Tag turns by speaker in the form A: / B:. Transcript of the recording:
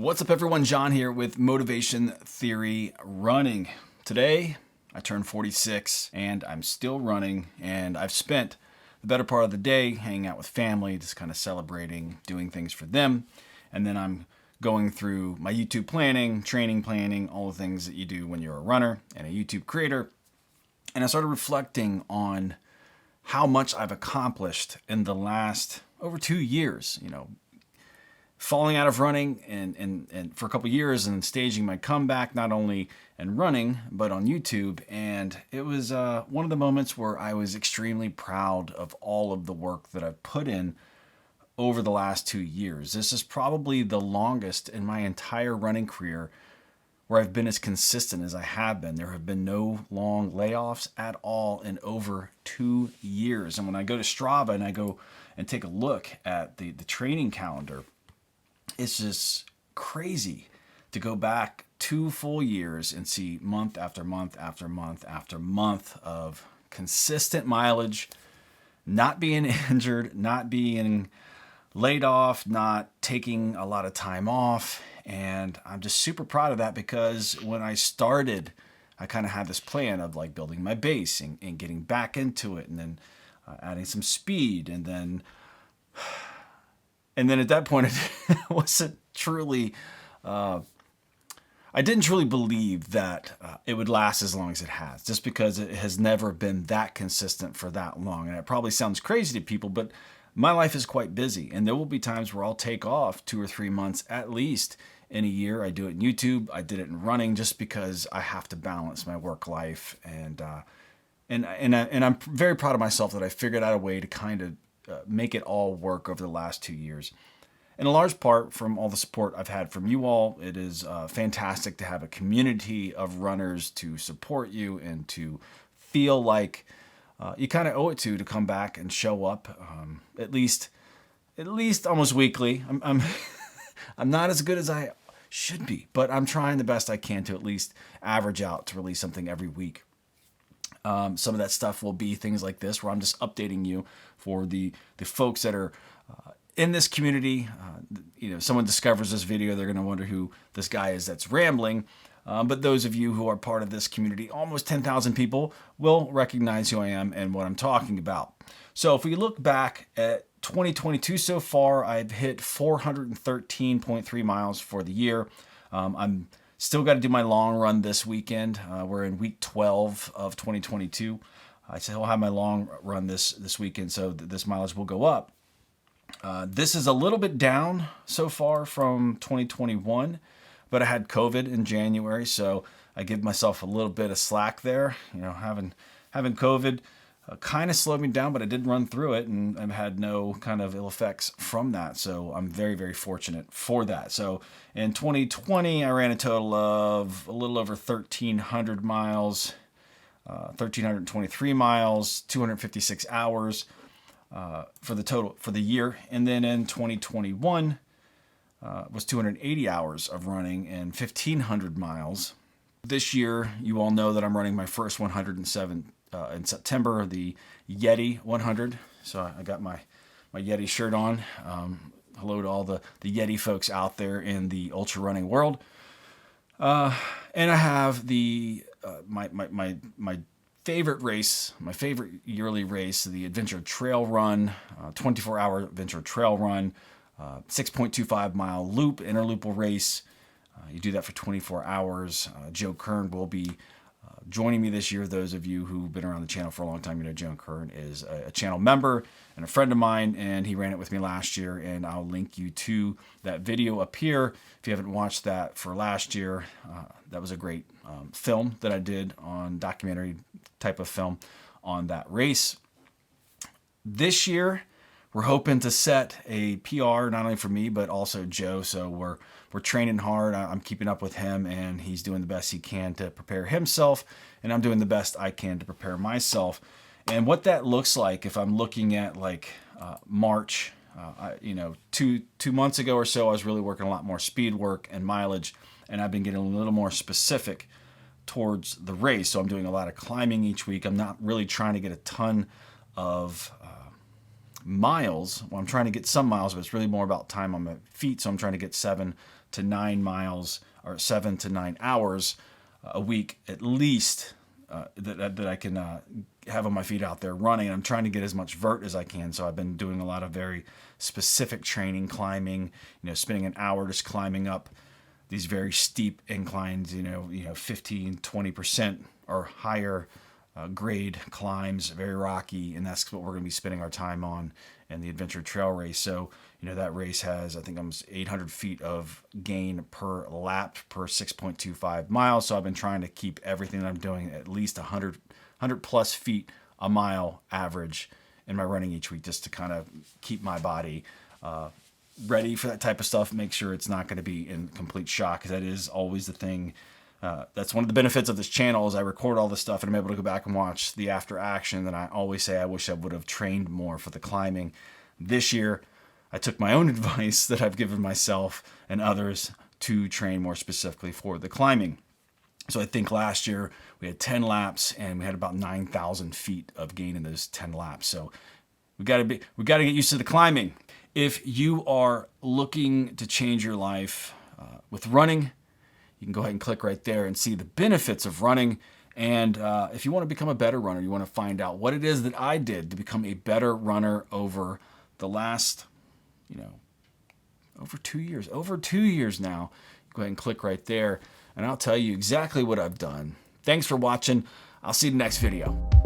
A: What's up everyone, John here with Motivation Theory Running. Today, I turned 46 and I'm still running, and I've spent the better part of the day hanging out with family, just kind of celebrating, doing things for them. And then I'm going through my YouTube planning, training planning, all the things that you do when you're a runner and a YouTube creator. And I started reflecting on how much I've accomplished in the last over 2 years, falling out of running and for a couple years and staging my comeback, not only in running, but on YouTube. And it was one of the moments where I was extremely proud of all of the work that I've put in over the last 2 years. This is probably the longest in my entire running career where I've been as consistent as I have been. There have been no long layoffs at all in over 2 years. And when I go to Strava and I go and take a look at the training calendar, it's just crazy to go back 2 full years and see month after month after month after month of consistent mileage, not being injured, not being laid off, not taking a lot of time off. And I'm just super proud of that, because when I started, I kind of had this plan of like building my base and getting back into it, and then adding some speed, and then at that point, it wasn't truly, I didn't truly believe that it would last as long as it has, just because it has never been that consistent for that long. And it probably sounds crazy to people, but my life is quite busy, and there will be times where I'll take off 2 or 3 months at least in a year. I do it in YouTube. I did it in running, just because I have to balance my work life. And I'm very proud of myself that I figured out a way to kind of make it all work over the last 2 years. In a large part from all the support I've had from you all. It is fantastic to have a community of runners to support you and to feel like you kind of owe it to come back and show up at least almost weekly. I'm I'm not as good as I should be, but I'm trying the best I can to at least average out to release something every week. Some of that stuff will be things like this, where I'm just updating you for the folks that are in this community. Someone discovers this video, they're going to wonder who this guy is that's rambling. But those of you who are part of this community, almost 10,000 people, will recognize who I am and what I'm talking about. So if we look back at 2022 so far, I've hit 413.3 miles for the year. I'm still got to do my long run this weekend. We're in week 12 of 2022. I still have my long run this weekend, so this mileage will go up. This is a little bit down so far from 2021, but I had COVID in January, so I give myself a little bit of slack there. Having COVID kind of slowed me down, but I did run through it, and I've had no kind of ill effects from that. So I'm very, very fortunate for that. So in 2020, I ran a total of a little over 1,300 miles, 1,323 miles, 256 hours for the year. And then in 2021 was 280 hours of running and 1,500 miles. This year, you all know that I'm running my first 107 in September, the Yeti 100. So I got my Yeti shirt on. Hello to all the Yeti folks out there in the ultra running world. And I have my favorite race, my favorite yearly race, the Adventure Trail Run, 24-hour Adventure Trail Run, 6.25 mile loop, interloopal race. You do that for 24 hours. Joe Kern will be joining me this year. Those of you who've been around the channel for a long time, Joe Kern is a channel member and a friend of mine, and he ran it with me last year, and I'll link you to that video up here if you haven't watched that for last year. That was a great film that I did, on documentary type of film on that race. This year, we're hoping to set a PR, not only for me, but also Joe. So we're training hard. I'm keeping up with him, and he's doing the best he can to prepare himself, and I'm doing the best I can to prepare myself. And what that looks like, if I'm looking at March, 2 months ago or so, I was really working a lot more speed work and mileage, and I've been getting a little more specific towards the race. So I'm doing a lot of climbing each week. I'm not really trying to get a ton of miles. Well, I'm trying to get some miles, but it's really more about time on my feet. So I'm trying to get 7 to 9 miles or 7 to 9 hours a week at least that I can have on my feet out there running. And I'm trying to get as much vert as I can. So I've been doing a lot of very specific training, climbing, spending an hour just climbing up these very steep inclines, 15, 20% or higher grade climbs, very rocky. And that's what we're going to be spending our time on in the adventure trail race. So, that race has, I think, almost 800 feet of gain per lap per 6.25 miles. So I've been trying to keep everything that I'm doing at least 100 plus feet a mile average in my running each week, just to kind of keep my body ready for that type of stuff. Make sure it's not going to be in complete shock, because that is always the thing. That's one of the benefits of this channel, is I record all this stuff and I'm able to go back and watch the after action. And I always say I wish I would have trained more for the climbing. This year, I took my own advice that I've given myself and others to train more specifically for the climbing. So I think last year we had 10 laps and we had about 9,000 feet of gain in those 10 laps. So we got to get used to the climbing. If you are looking to change your life with running, you can go ahead and click right there and see the benefits of running. And if you want to become a better runner, you want to find out what it is that I did to become a better runner over the last, over 2 years. Over 2 years now. Go ahead and click right there, and I'll tell you exactly what I've done. Thanks for watching. I'll see you in the next video.